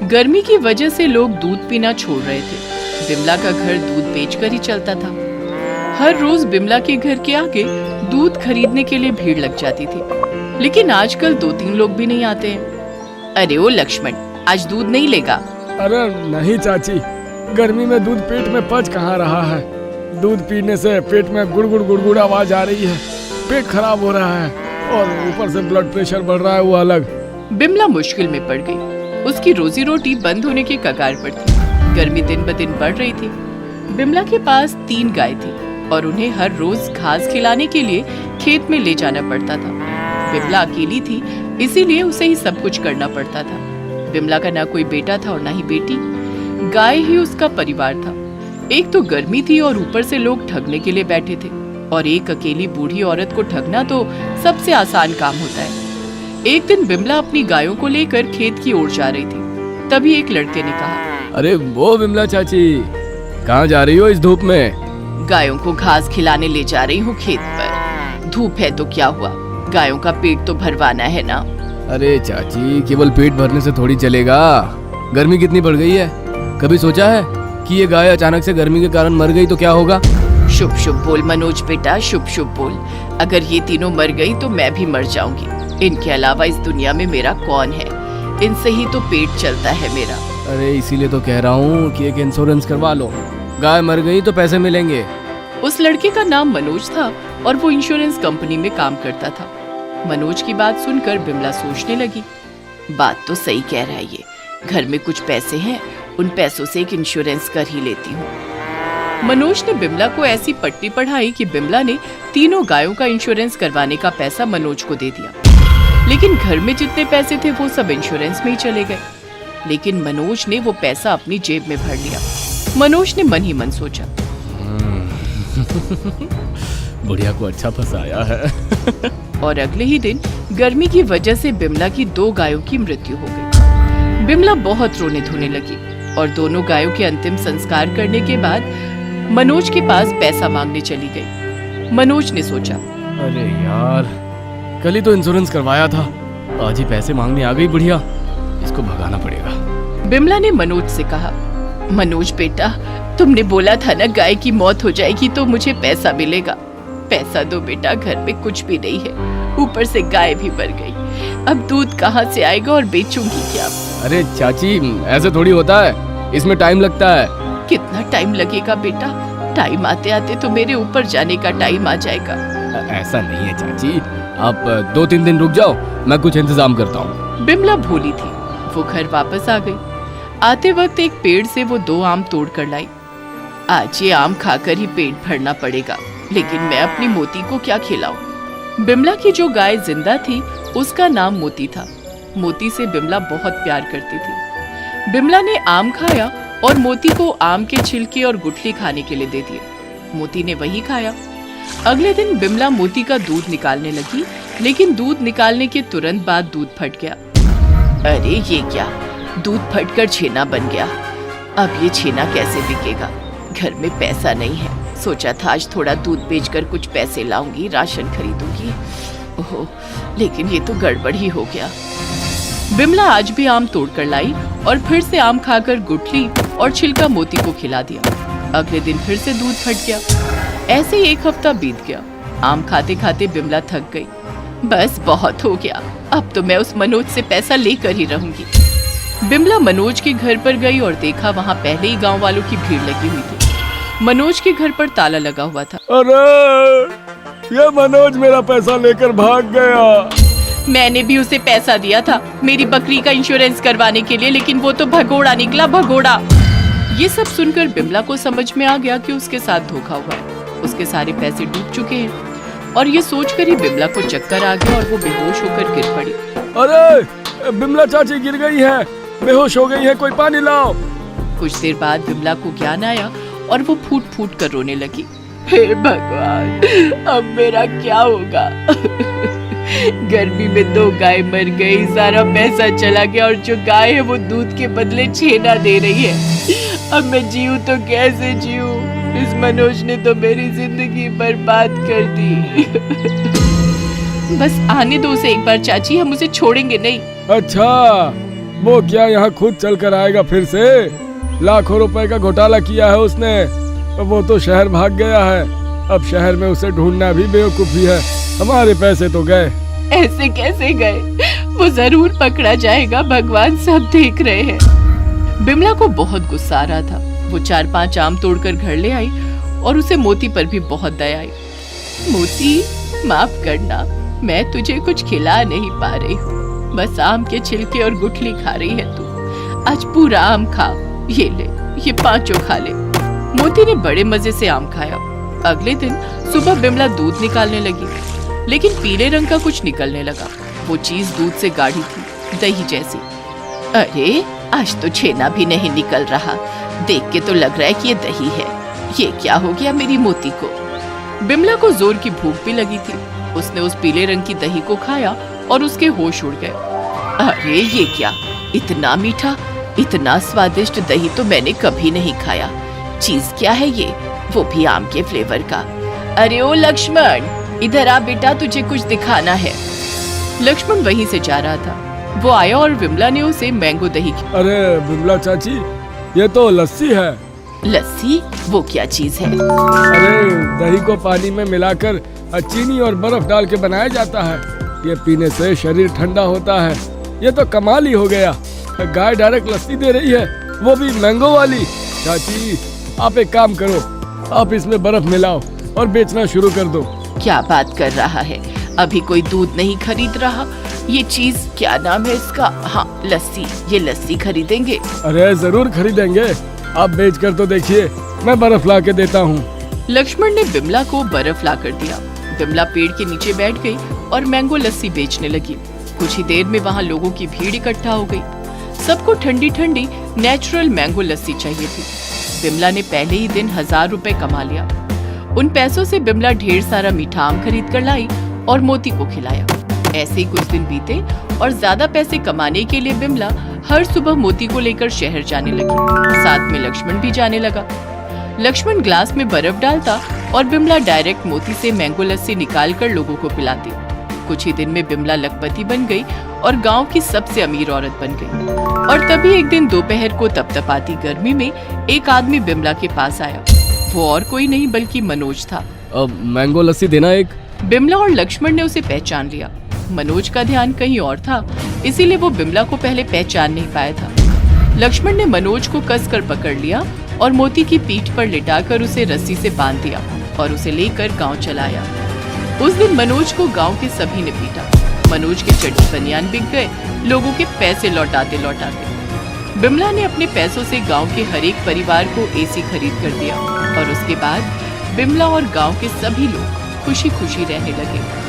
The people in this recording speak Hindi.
गर्मी की वजह से लोग दूध पीना छोड़ रहे थे। बिमला का घर दूध बेचकर ही चलता था। हर रोज बिमला के घर के आगे दूध खरीदने के लिए भीड़ लग जाती थी, लेकिन आजकल 2-3 लोग भी नहीं आते हैं। अरे ओ लक्ष्मण, आज दूध नहीं लेगा? अरे नहीं चाची, गर्मी में दूध पेट में पच कहाँ रहा है। दूध पीने से पेट में गुड़गुड़ गुड़गुड़ आवाज आ रही है, पेट खराब हो रहा है और ऊपर से ब्लड प्रेशर बढ़ रहा है वो अलग। बिमला मुश्किल में पड़ गई। उसकी रोजी रोटी बंद होने के कगार पर थी। गर्मी दिन ब दिन बढ़ रही थी। बिमला के पास 3 गाय थी और उन्हें हर रोज घास खिलाने के लिए खेत में ले जाना पड़ता था। बिमला अकेली थी, इसीलिए उसे ही सब कुछ करना पड़ता था। बिमला का ना कोई बेटा था और ना ही बेटी। गाय ही उसका परिवार था। एक तो गर्मी थी और ऊपर से लोग ठगने के लिए बैठे थे, और एक अकेली बूढ़ी औरत को ठगना तो सबसे आसान काम होता है। एक दिन बिमला अपनी गायों को लेकर खेत की ओर जा रही थी। तभी एक लड़के ने कहा, अरे वो बिमला चाची, कहाँ जा रही हो इस धूप में? गायों को घास खिलाने ले जा रही हूँ खेत पर। धूप है तो क्या हुआ, गायों का पेट तो भरवाना है ना। अरे चाची, केवल पेट भरने से थोड़ी चलेगा। गर्मी कितनी बढ़ गई है। कभी सोचा है कि ये गाय अचानक से गर्मी के कारण मर गई तो क्या होगा? शुभ शुभ बोल मनोज बेटा, शुभ शुभ बोल। अगर ये तीनों मर गई तो मैं भी मर जाऊंगी। इनके अलावा इस दुनिया में मेरा कौन है? इनसे ही तो पेट चलता है मेरा। अरे इसीलिए तो कह रहा हूँ कि एक इंश्योरेंस करवा लो। गाय मर गई तो पैसे मिलेंगे। उस लड़के का नाम मनोज था और वो इंश्योरेंस कंपनी में काम करता था। मनोज की बात सुनकर बिमला सोचने लगी, बात तो सही कह रहा है ये। घर में कुछ पैसे हैं, उन पैसों से एक इंश्योरेंस कर ही लेती हूँ। मनोज ने बिमला को ऐसी पट्टी पढ़ाई कि बिमला ने तीनों गायों का इंश्योरेंस करवाने का पैसा मनोज को दे दिया। लेकिन घर में जितने पैसे थे वो सब इंश्योरेंस में ही चले गए। लेकिन मनोज ने वो पैसा अपनी जेब में भर लिया। मनोज ने मन ही मन सोचा, बुढ़िया को अच्छा फंसाया है। और अगले ही दिन गर्मी की वजह से बिमला की 2 गायों की मृत्यु हो गई। बिमला बहुत रोने धोने लगी और दोनों गायों के अंतिम संस्कार करने के बाद मनोज के पास पैसा मांगने चली गई। मनोज ने सोचा, अरे यार, कल ही तो इंश्योरेंस करवाया था, आज ही पैसे मांगने आ गई बुढ़िया। इसको भगाना पड़ेगा। बिमला ने मनोज से कहा, मनोज बेटा, तुमने बोला था ना गाय की मौत हो जाएगी तो मुझे पैसा मिलेगा। पैसा दो बेटा, घर में कुछ भी नहीं है, ऊपर से गाय भी मर गई। अब दूध कहाँ से आएगा और बेचूंगी क्या? अरे चाची, ऐसे थोड़ी होता है, इसमें टाइम लगता है। कितना टाइम लगेगा बेटा? टाइम आते आते तो मेरे ऊपर जाने का टाइम आ जाएगा। ऐसा नहीं है चाची, आप 2-3 दिन रुक जाओ, मैं कुछ इंतजाम करता हूँ। बिमला भोली थी, वो घर वापस आ गई। आते वक्त एक पेड़ से वो 2 आम तोड़ कर लाई। आज ये आम खाकर ही पेट भरना पड़ेगा, लेकिन मैं अपनी मोती को क्या खिलाऊं? बिमला की जो गाय जिंदा थी उसका नाम मोती था। मोती से बिमला बहुत प्यार करती थी। बिमला ने आम खाया और मोती को आम के छिलके और गुठली खाने के लिए दे दिए। मोती ने वही खाया। अगले दिन बिमला मोती का दूध निकालने लगी, लेकिन दूध निकालने के तुरंत बाद दूध फट गया। अरे ये क्या, दूध फटकर छेना बन गया। अब ये छेना कैसे बिकेगा? घर में पैसा नहीं है। सोचा था आज थोड़ा दूध बेचकर कुछ पैसे लाऊंगी, राशन खरीदूंगी। ओह, लेकिन ये तो गड़बड़ ही हो गया। बिमला आज भी आम तोड़कर लाई और फिर से आम खाकर गुठली और छिलका मोती को खिला दिया। अगले दिन फिर से दूध फट गया। ऐसे ही 1 हफ्ता बीत गया। आम खाते खाते बिमला थक गई। बस बहुत हो गया, अब तो मैं उस मनोज से पैसा लेकर ही रहूंगी। बिमला मनोज के घर पर गई और देखा वहाँ पहले ही गांव वालों की भीड़ लगी हुई थी। मनोज के घर पर ताला लगा हुआ था। अरे ये मनोज मेरा पैसा लेकर भाग गया। मैंने भी उसे पैसा दिया था मेरी बकरी का इंश्योरेंस करवाने के लिए, लेकिन वो तो भगोड़ा निकला, भगोड़ा। ये सब सुनकर बिमला को समझ में आ गया कि उसके साथ धोखा हुआ है। उसके सारे पैसे डूब चुके हैं और ये सोचकर ही बिमला को चक्कर आ गया और वो बेहोश होकर गिर पड़ी। अरे बिमला चाची गिर गई है, बेहोश हो गई है, कोई पानी लाओ। कुछ देर बाद बिमला को ज्ञान आया और वो फूट फूट कर रोने लगी। हे भगवान, अब मेरा क्या होगा? गर्मी में 2 गाय मर गई, सारा पैसा चला गया और जो गाय है वो दूध के बदले छेना दे रही है। अब मैं जीऊं तो कैसे जीऊं? इस मनोज ने तो मेरी जिंदगी बर्बाद कर दी। बस आने दो उसे एक बार चाची, हम उसे छोड़ेंगे नहीं। अच्छा, वो क्या यहाँ खुद चल कर आएगा फिर से? लाखों रुपए का घोटाला किया है उसने। वो तो शहर भाग गया है। अब शहर में उसे ढूंढना भी बेवकूफी है। हमारे पैसे तो गए। ऐसे कैसे गए? वो जरूर पकड़ा जाएगा, भगवान सब देख रहे हैं। बिमला को बहुत गुस्सा आ रहा था। वो 4-5 आम तोड़कर घर ले आई और उसे मोती पर भी बहुत दया आई। मोती, माफ करना, मैं तुझे कुछ खिला नहीं पा रही हूँ। बस आम के छिलके और गुठली खा रही है तू। आज पूरा आम खा। ये ले, ये 5 खा ले। मोती ने बड़े मजे से आम खाया। अगले दिन सुबह बिमला दूध निकालने लगी, लेकिन पीले रंग का कुछ निकलने लगा। वो चीज दूध से गाढ़ी थी, दही जैसी। अरे, आज तो छेना भी नहीं निकल रहा। देख के तो लग रहा है कि ये दही है। ये क्या हो गया मेरी मोती को? बिमला को जोर की भूख भी लगी थी। उसने उस पीले रंग की दही को खाया और उसके होश उड़ गए। अरे, ये क्या? इतना मीठा, इतना स्वादिष्ट दही तो मैंने कभी नहीं खाया। चीज क्या है ये? वो भी आम के फ्लेवर का। अरे ओ लक्ष्मण, इधर आ बेटा, तुझे कुछ दिखाना है। लक्ष्मण वहीं से जा रहा था। वो आया और विमला ने उसे मैंगो दही की। अरे विमला चाची, ये तो लस्सी है। लस्सी? वो क्या चीज है? अरे, दही को पानी में मिलाकर चीनी और बर्फ डाल के बनाया जाता है। ये पीने से शरीर ठंडा होता है। ये तो कमाल ही हो गया। गाय डायरेक्ट लस्सी दे रही है, वो भी मैंगो वाली। चाची, आप एक काम करो, आप इसमें बर्फ मिलाओ और बेचना शुरू कर दो। क्या बात कर रहा है? अभी कोई दूध नहीं खरीद रहा। ये चीज क्या नाम है इसका? हाँ, लस्सी। ये लस्सी खरीदेंगे? अरे जरूर खरीदेंगे। आप बेच कर तो देखिए, मैं बर्फ ला के देता हूँ। लक्ष्मण ने बिमला को बर्फ ला कर दिया। बिमला पेड़ के नीचे बैठ गई और मैंगो लस्सी बेचने लगी। कुछ ही देर में वहाँ लोगों की भीड़ इकट्ठा हो गई। सबको ठंडी ठंडी नेचुरल मैंगो लस्सी चाहिए थी। बिमला ने पहले ही दिन 1000 रुपए कमा लिया। उन पैसों से बिमला ढेर सारा मीठा आम खरीद कर लाई और मोती को खिलाया। ऐसे ही कुछ दिन बीते और ज्यादा पैसे कमाने के लिए बिमला हर सुबह मोती को लेकर शहर जाने लगी। साथ में लक्ष्मण भी जाने लगा। लक्ष्मण ग्लास में बर्फ डालता और बिमला डायरेक्ट मोती से मैंगो लस्सी निकाल कर लोगों को पिलाती। कुछ ही दिन में बिमला लखपति बन गई और गांव की सबसे अमीर औरत बन गई। और तभी एक दिन दोपहर को तपतपाती गर्मी में एक आदमी बिमला के पास आया। वो और कोई नहीं बल्कि मनोज था। मैंगो लस्सी देना एक। बिमला और लक्ष्मण ने उसे पहचान लिया। मनोज का ध्यान कहीं और था, इसीलिए वो बिमला को पहले पहचान नहीं पाया था। लक्ष्मण ने मनोज को कसकर पकड़ लिया और मोती की पीठ पर लिटाकर उसे रस्सी से बांध दिया और उसे लेकर गांव चलाया। उस दिन मनोज को गांव के सभी ने पीटा। मनोज के चड्डी बनियान बिक गए, लोगों के पैसे लौटाते लौटाते। बिमला ने अपने पैसों से गांव के हर एक परिवार को एसी खरीद कर दिया और उसके बाद बिमला और गांव के सभी लोग खुशी खुशी रहने लगे।